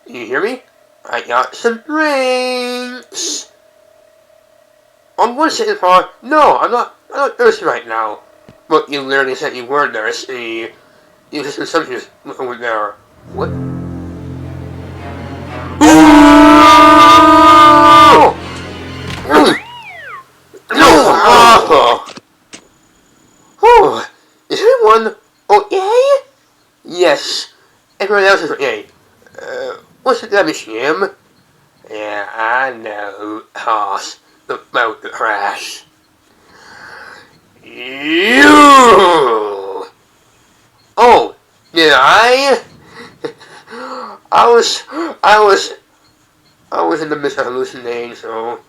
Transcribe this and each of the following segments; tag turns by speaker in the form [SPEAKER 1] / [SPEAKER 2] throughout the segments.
[SPEAKER 1] You hear me? I got some drinks. On one second thought, no, I'm not thirsty right now. But you literally said you were thirsty. You just something over there. What? Oh! No! Oh! Is everyone okay? Yes. Everyone else is okay. What's the damage, Jim? Yeah, I know who caused the boat to crash. You! Oh, did I? I was in the midst of hallucinating, so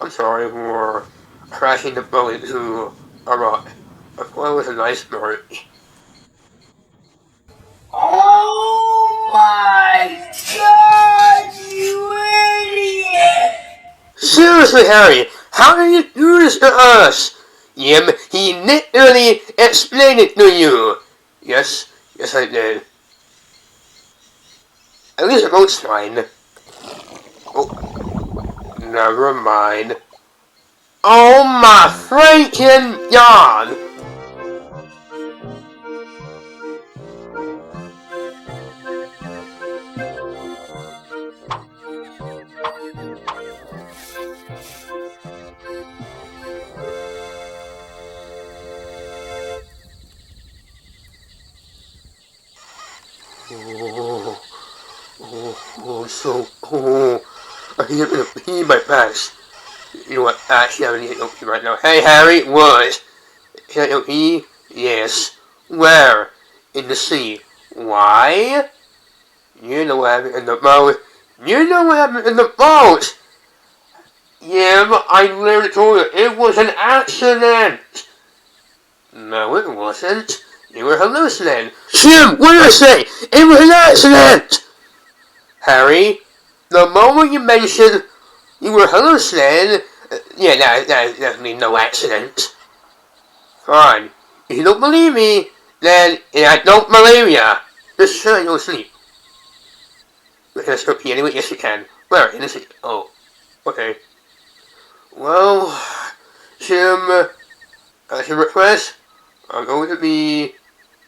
[SPEAKER 1] I'm sorry for crashing the boat into a rock. I thought it was a nice boat.
[SPEAKER 2] Oh my god, you idiot!
[SPEAKER 1] Seriously, Harry, how did you do this to us? Yim, he literally explained it to you. Yes, I did. At least the boat's fine. Oh, never mind. Oh my freaking god! I think I'm gonna pee my pants. You know what? Actually, I'm gonna get pee right now. Hey, Harry, what? Can I go pee? Yes. Where? In the sea. Why? You know what happened in the boat. You know what happened in the boat! Yeah, but I literally told you, it was an accident! No, it wasn't. You were hallucinating. Jim, what did I say? It was an accident! Harry, the moment you mentioned you were hallucinating, yeah, that is definitely no accident. Fine. If you don't believe me, then I don't believe ya. Just shut up, go to sleep. Can I start pee anyway? Yes, you can. Where? In the sea. Oh, okay. Well, Jim, as your request, I'm going to be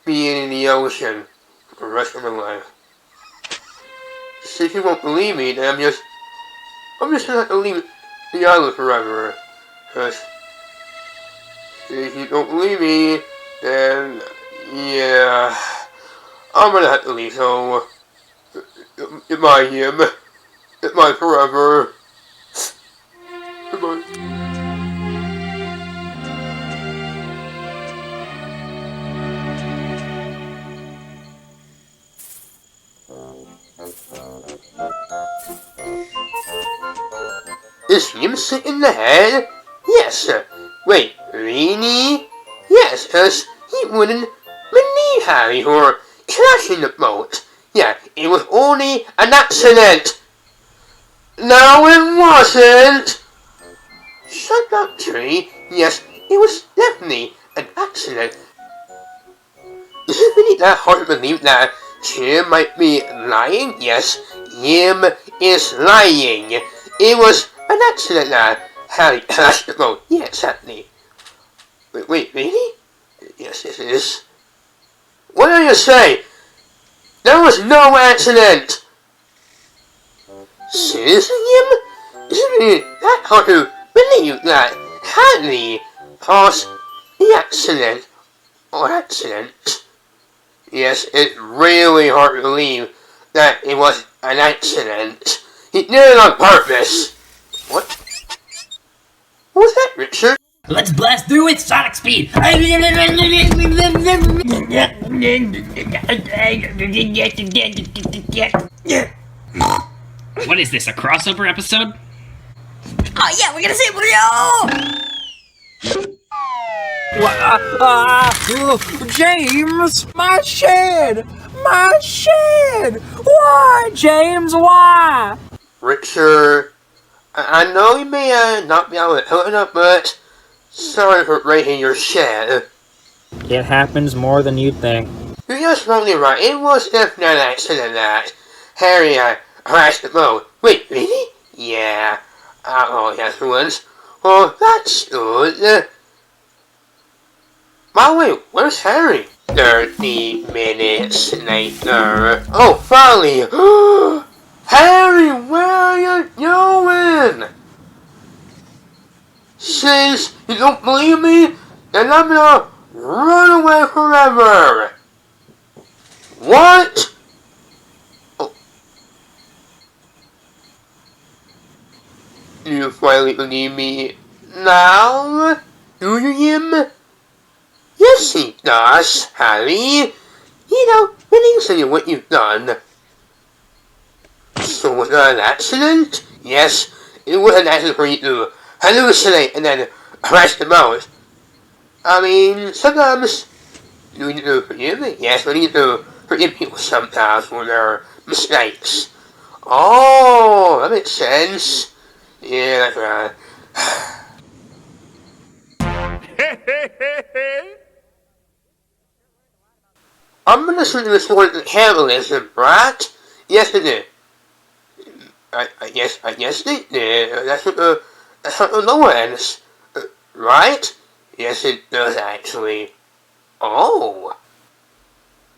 [SPEAKER 1] in the ocean for the rest of my life. Since you won't believe me, then I'm just gonna have to leave the island forever. Cause if you don't believe me, then yeah, I'm gonna have to leave. So goodbye, Jim. Goodbye forever. Goodbye. Is Jim sick in the head? Yes. Wait, really? Yes, cause he wouldn't believe Harry for crashing the boat. Yeah, it was only an accident. No, it wasn't. Shut up, Tree. Yes, it was definitely an accident. Is it really that hard to believe that Jim might be lying? Yes, Jim is lying. It was an accident that Harry crashed the boat. Yeah, exactly. Wait, really? Yes, it is. What do you say? There was no accident! Seriously, Jim? Is it really that hard to believe that Harry caused the accident? Or accident? Yes, it's really hard to believe that it was an accident. He did it on purpose. What? What was that, Richard?
[SPEAKER 2] Let's blast through with sonic speed!
[SPEAKER 3] What is this, a crossover episode?
[SPEAKER 2] Oh yeah, we're gonna see Leo!
[SPEAKER 4] James, my shed! My shed! Why, James, why?
[SPEAKER 1] Richard, I know you may not be able to open up, but sorry for breaking your shed.
[SPEAKER 4] It happens more than you'd think.
[SPEAKER 1] You're just probably right. It was definitely an accident that Harry, I crashed the boat. Wait, really? Yeah. Oh, yes, it was. Oh, that's good. By the way, where's Harry? 30 minutes later. Oh, finally! Harry, where are you going? Since you don't believe me, then I'm gonna run away forever. What? Oh. You finally believe me now? Do you, Jim? Yes, he does, Harry. You know, believes in what you've done. So was it an accident? Yes, it was an accident for you to hallucinate and then crash the boat. I mean, sometimes you need to forgive me. Yes, we need to forgive people sometimes for their mistakes. Oh, that makes sense. Yeah, that's right. I'm gonna switch this one to cannibalism, right? Yes, it did. I guess it did. That's what the lower ends, right? Yes, it does actually. Oh.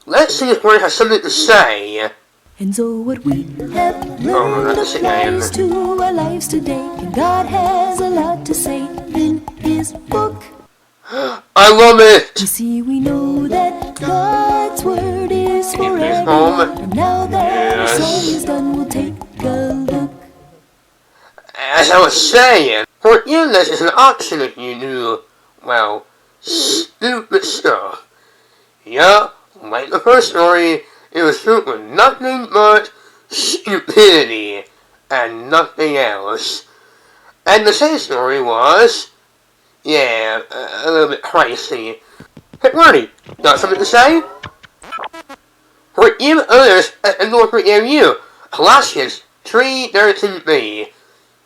[SPEAKER 1] Let's see if one has something to say.
[SPEAKER 5] And so what we have learned applies to our lives today. And God has a lot to say in His book.
[SPEAKER 1] I love it!
[SPEAKER 5] You see, we know that God's word is for everyone. And now that our song is done, we'll take a look.
[SPEAKER 1] As I was saying, forgiveness is an option if you do, well, stupid stuff. Yeah, like the first story, it was filled with nothing but stupidity and nothing else. And the second story was, yeah, a little bit crazy. Hey, Marty, got something to say? Forgive others and Lord forgive you. Colossians 3:13b.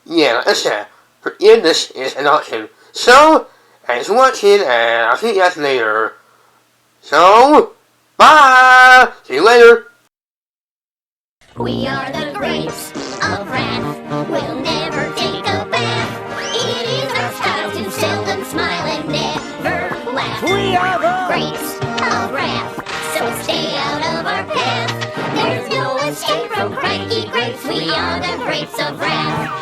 [SPEAKER 1] Yeah, like I said, forgiveness is an option. So, thanks for watching, and I'll see you guys later. So, bye! See you later!
[SPEAKER 6] We are the grapes of wrath. We'll never take a bath. It is our style to seldom smile and never laugh. We are the grapes of wrath. So stay out of our path. There's no escape from cranky grapes. We are the grapes of wrath.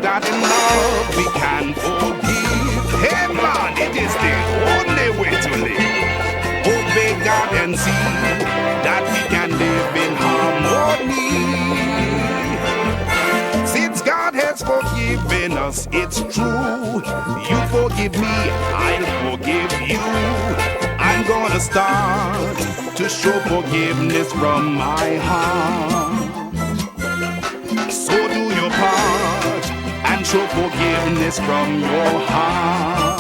[SPEAKER 7] That in love we can forgive. Hey man, it is the only way to live. Obey God and see that we can live in harmony. Since God has forgiven us, it's true. You forgive me, I'll forgive you. I'm gonna start to show forgiveness from my heart. So do your part and show forgiveness from your heart.